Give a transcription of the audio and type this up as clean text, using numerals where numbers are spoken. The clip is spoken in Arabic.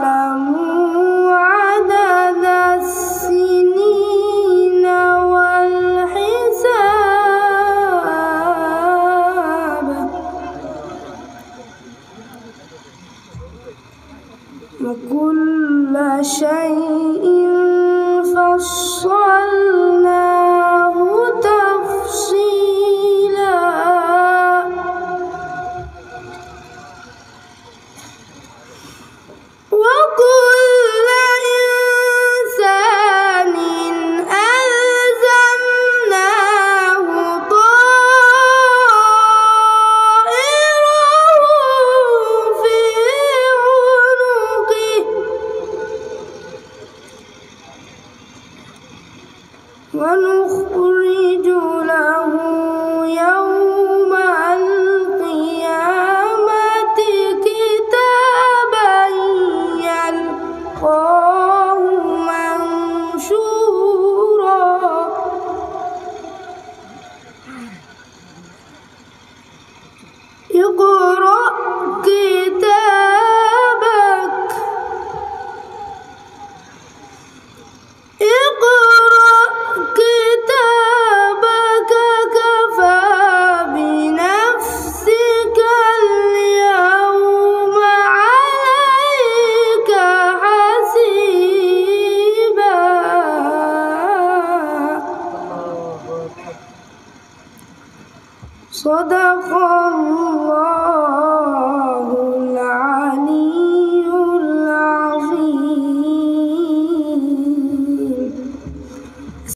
ولتعلموا عدد السنين والحساب وكل شيء فصلناه تفصيلا وكل إنسان ألزمناه طائره في عنقه ونخرج له يوم القيامة كتابا يلقاه منشورا اقرأ كتابك كفى بنفسك اليوم عليك حسيبا صدق